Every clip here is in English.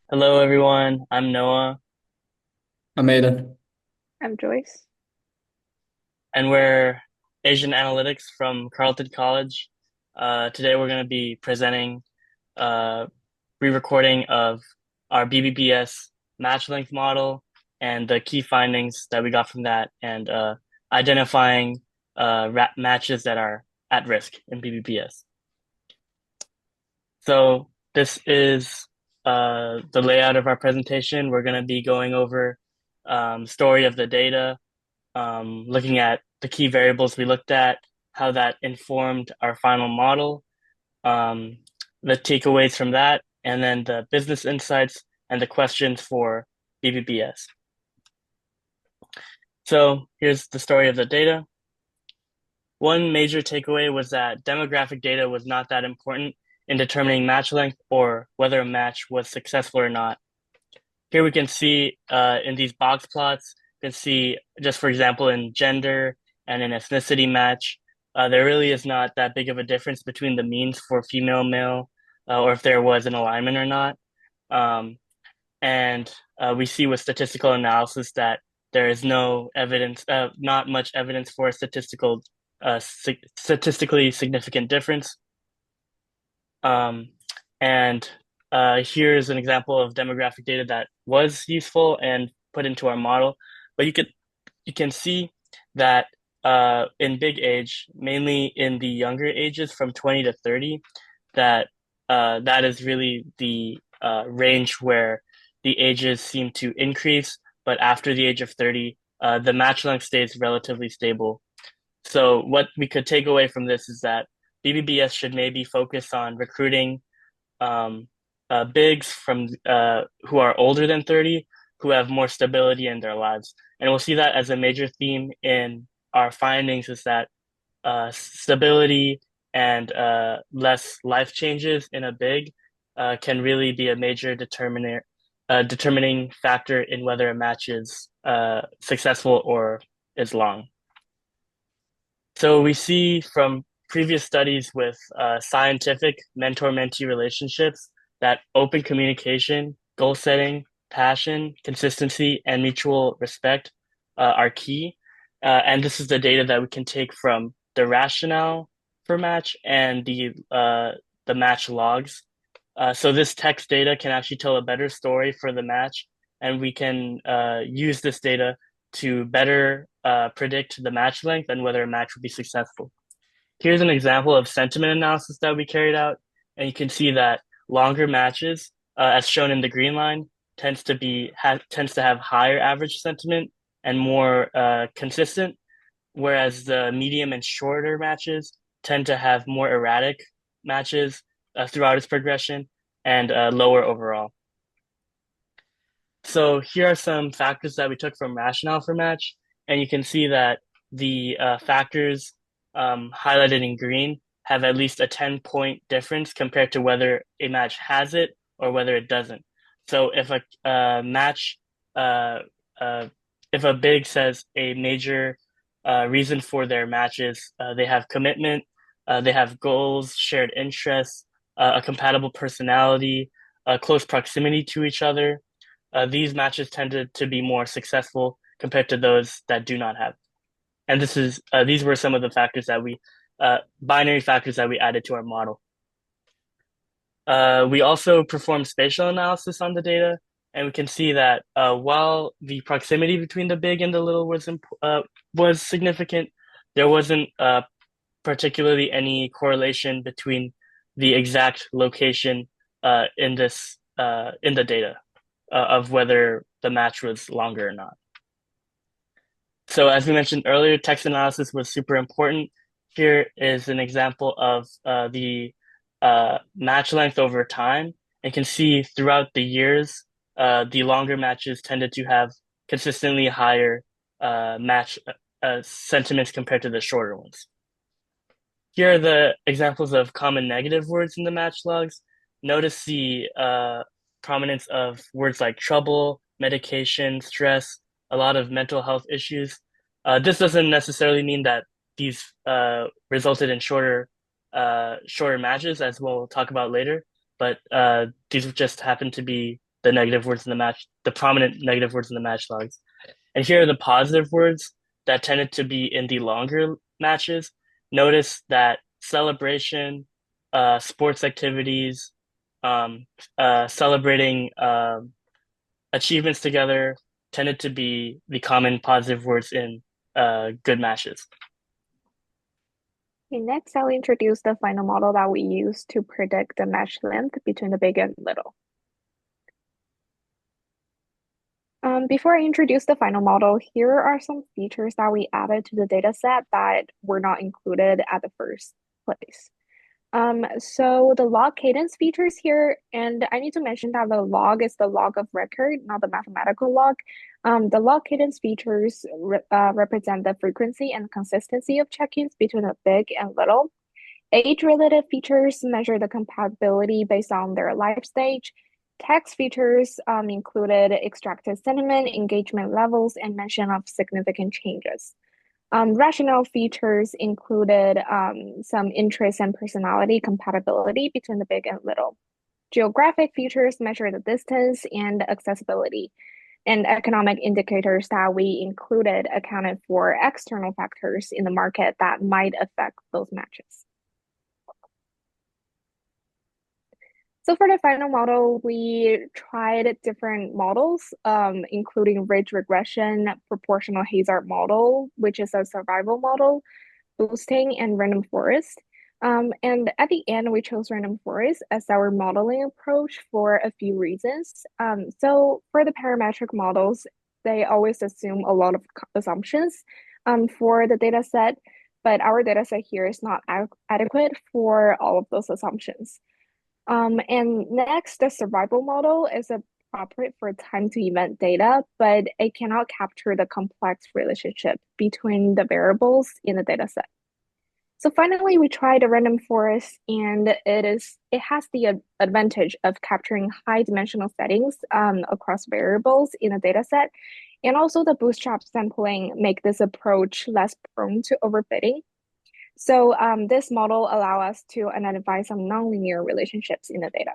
Hello, everyone. I'm Noah, I'm Aiden. I'm Joyce. and we're Asian Analytics from Carleton College. Today, we're going to be presenting a re-recording of our BBBS match length model and the key findings that we got from that, and identifying matches that are at risk in BBBS. So, this is the layout of our presentation. We're going to be going over story of the data, looking at the key variables we looked at, how that informed our final model, um, the takeaways from that, and then the business insights and the questions for BBBS. So here's the story of the data. One major takeaway was that demographic data was not that important in determining match length or whether a match was successful or not. Here we can see in these box plots, you can see just for example in gender and in ethnicity match, there really is not that big of a difference between the means for female male or if there was an alignment or not. Um, and we see with statistical analysis that there is no evidence, not much evidence for a statistically significant difference. Um, and here's an example of demographic data that was useful and put into our model. But you can see that in big age, mainly in the younger ages from 20 to 30, that that is really the range where the ages seem to increase. But after the age of 30, the match length stays relatively stable. So what we could take away from this is that BBBS should maybe focus on recruiting um, bigs from who are older than 30, who have more stability in their lives. And we'll see that as a major theme in our findings is that stability and less life changes in a big can really be a major determining factor in whether a match is successful or is long. So we see from previous studies with scientific mentor-mentee relationships that open communication, goal setting, passion, consistency, and mutual respect are key. And this is the data that we can take from the rationale for match and the match logs. So this text data can actually tell a better story for the match, and we can use this data to better predict the match length and whether a match would be successful. Here's an example of sentiment analysis that we carried out, and you can see that longer matches, as shown in the green line, tends to have higher average sentiment and more consistent, whereas the medium and shorter matches tend to have more erratic matches throughout its progression and lower overall. So here are some factors that we took from rationale for match, and you can see that the factors highlighted in green have at least a 10-point difference compared to whether a match has it or whether it doesn't. So if a match, uh, uh, if a big says a major reason for their matches, they have commitment, they have goals, shared interests, a compatible personality, close proximity to each other, these matches tended to be more successful compared to those that do not have. And these were some of the factors that we binary factors that we added to our model. We also performed spatial analysis on the data, and we can see that while the proximity between the big and the little was significant, there wasn't particularly any correlation between the exact location in the data of whether the match was longer or not. So as we mentioned earlier, text analysis was super important. Here is an example of the match length over time. You can see throughout the years, the longer matches tended to have consistently higher match sentiments compared to the shorter ones. Here are the examples of common negative words in the match logs. Notice the prominence of words like trouble, medication, stress, a lot of mental health issues. This doesn't necessarily mean that these resulted in shorter matches, as we'll talk about later, but these just happen to be the negative words in the match, the prominent negative words in the match logs. And here are the positive words that tended to be in the longer matches. Notice that celebration, sports activities, celebrating achievements together tended to be the common positive words in good matches. Okay, next, I'll introduce the final model that we use to predict the match length between the big and little. Before I introduce the final model, here are some features that we added to the data set that were not included at the first place. So the log cadence features here, and I need to mention that the log is the log of record, not the mathematical log. The log cadence features represent the frequency and consistency of check-ins between the big and little. Age-related features measure the compatibility based on their life stage. Text features included extracted sentiment, engagement levels, and mention of significant changes. Rational features included some interest and personality compatibility between the big and little. Geographic features measure the distance and accessibility. And economic indicators that we included accounted for external factors in the market that might affect those matches. So for the final model, we tried different models, including ridge regression, proportional hazard model, which is a survival model, boosting, and random forest. And at the end, we chose random forest as our modeling approach for a few reasons. So for the parametric models, they always assume a lot of assumptions for the data set, but our data set here is not adequate for all of those assumptions. And next, the survival model is appropriate for time to event data, but it cannot capture the complex relationship between the variables in the data set. So finally, we tried a random forest, and it has the advantage of capturing high dimensional settings across variables in a data set. And also the bootstrap sampling make this approach less prone to overfitting. So this model allows us to identify some nonlinear relationships in the data.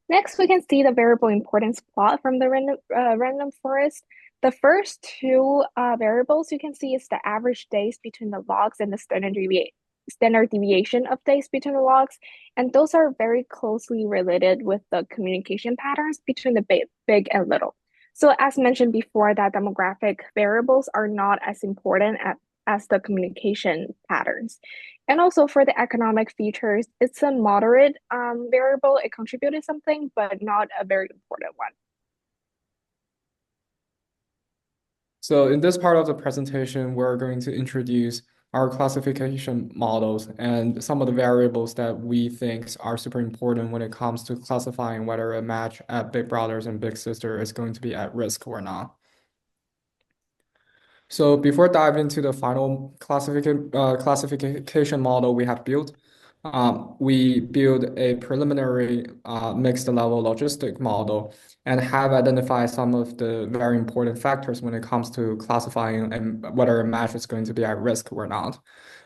Next, we can see the variable importance plot from the random forest. The first two variables you can see is the average days between the logs and the standard deviation of days between the logs. And those are very closely related with the communication patterns between the big and little. So as mentioned before, that demographic variables are not as important as the communication patterns. And also for the economic features, it's a moderate variable. It contributed something, but not a very important one. So in this part of the presentation, we're going to introduce our classification models and some of the variables that we think are super important when it comes to classifying whether a match at Big Brothers and Big Sister is going to be at risk or not. So before diving into the final classification model we have built, we build a preliminary mixed level logistic model and have identified some of the very important factors when it comes to classifying whether a match is going to be at risk or not.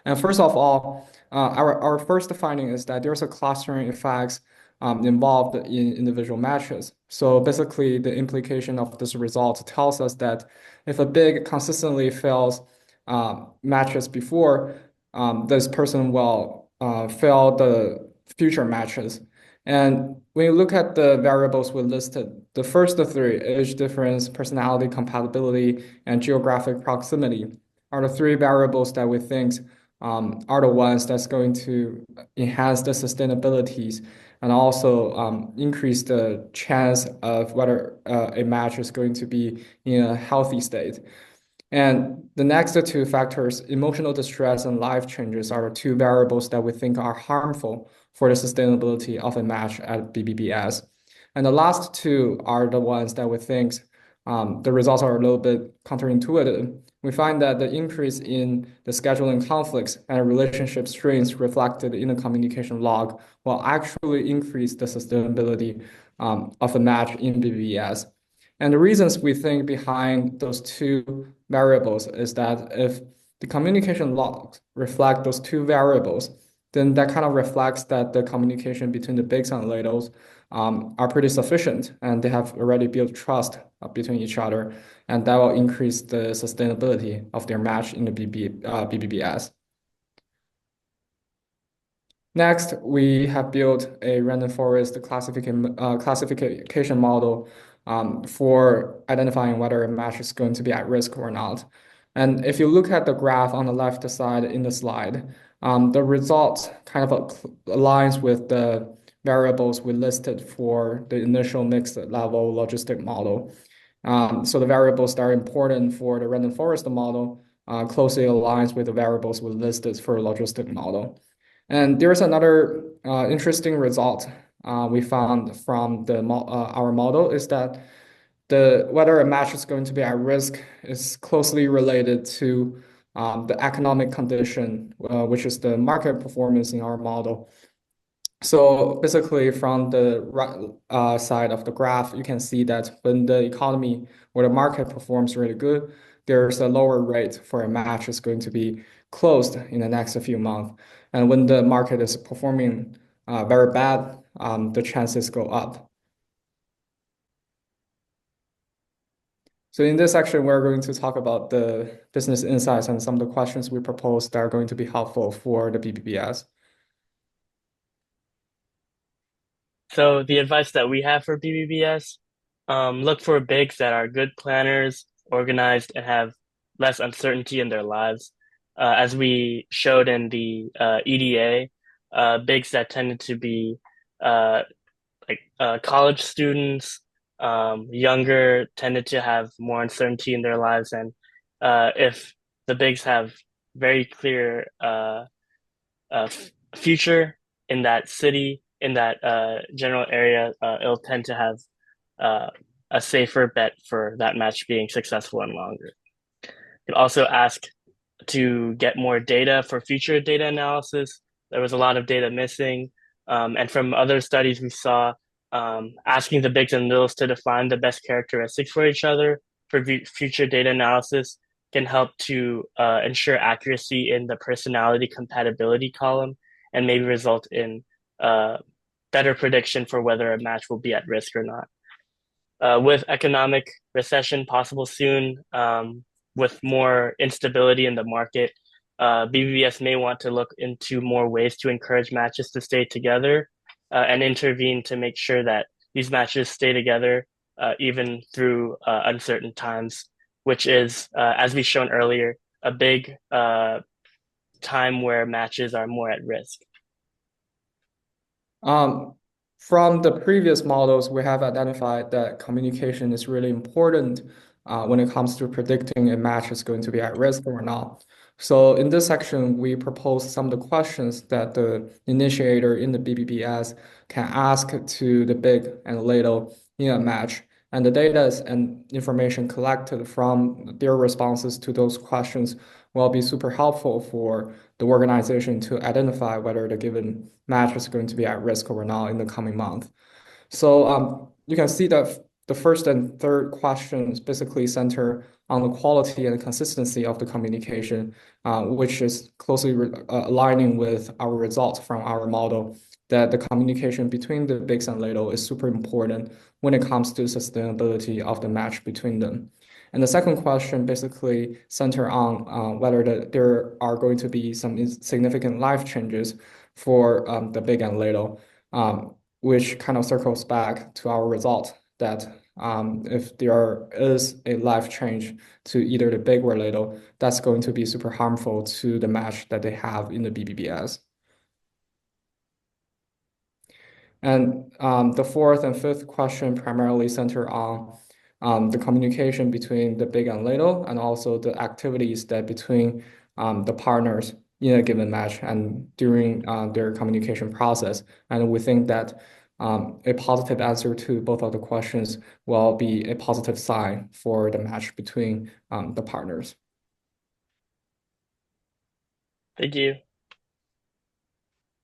And first of all, our first finding is that there's a clustering effects involved in individual matches. So basically, the implication of this result tells us that if a big consistently fails matches before, this person will fail the future matches. And when you look at the variables we listed, the first three, age difference, personality compatibility, and geographic proximity, are the three variables that we think are the ones that's going to enhance the sustainabilities and also increase the chance of whether a match is going to be in a healthy state. And the next two factors, emotional distress and life changes, are the two variables that we think are harmful for the sustainability of a match at BBBS. And the last two are the ones that we think the results are a little bit counterintuitive. We find that the increase in the scheduling conflicts and relationship strains reflected in the communication log will actually increase the sustainability of a match in BBS. And the reasons we think behind those two variables is that if the communication logs reflect those two variables, then that kind of reflects that the communication between the bigs and littles are pretty sufficient, and they have already built trust between each other, and that will increase the sustainability of their match in the BBBS. Next, we have built a random forest classification model for identifying whether a match is going to be at risk or not. And if you look at the graph on the left side in the slide, the result kind of aligns with the variables we listed for the initial mixed level logistic model. So the variables that are important for the random forest model closely aligns with the variables we listed for the logistic model. And there's another interesting result we found from our model is that whether a match is going to be at risk is closely related to the economic condition, which is the market performance in our model. So basically, from the right side of the graph, you can see that when the economy or the market performs really good, there's a lower rate for a match is going to be closed in the next few months. And when the market is performing very bad, the chances go up. So in this section, we're going to talk about the business insights and some of the questions we proposed that are going to be helpful for the BBBS. So the advice that we have for BBBS, look for bigs that are good planners, organized, and have less uncertainty in their lives. As we showed in the EDA, bigs that tended to be uh, college students, younger, tended to have more uncertainty in their lives. And if the bigs have very clear future in that city, in that general area, it'll tend to have a safer bet for that match being successful and longer. You can also ask to get more data for future data analysis. There was a lot of data missing. And from other studies we saw, asking the bigs and littles to define the best characteristics for each other for future data analysis can help to ensure accuracy in the personality compatibility column and maybe result in better prediction for whether a match will be at risk or not. With economic recession possible soon, with more instability in the market, BBBS may want to look into more ways to encourage matches to stay together and intervene to make sure that these matches stay together even through uncertain times, which is, as we shown earlier, a big time where matches are more at risk. From the previous models, we have identified that communication is really important when it comes to predicting a match is going to be at risk or not. So in this section, we propose some of the questions that the initiator in the BBBS can ask to the big and little in a match. And the data and information collected from their responses to those questions will be super helpful for the organization to identify whether the given match is going to be at risk or not in the coming month. So you can see that the first and third questions basically center on the quality and consistency of the communication, which is closely aligning with our results from our model, that the communication between the bigs and little is super important when it comes to sustainability of the match between them. And the second question basically center on whether there are going to be some significant life changes for the big and little, which kind of circles back to our result that if there is a life change to either the big or little, that's going to be super harmful to the match that they have in the BBBS. And the fourth and fifth question primarily center on the communication between the big and little, and also the activities that between the partners in a given match and during their communication process. And we think that a positive answer to both of the questions will be a positive sign for the match between the partners. Thank you.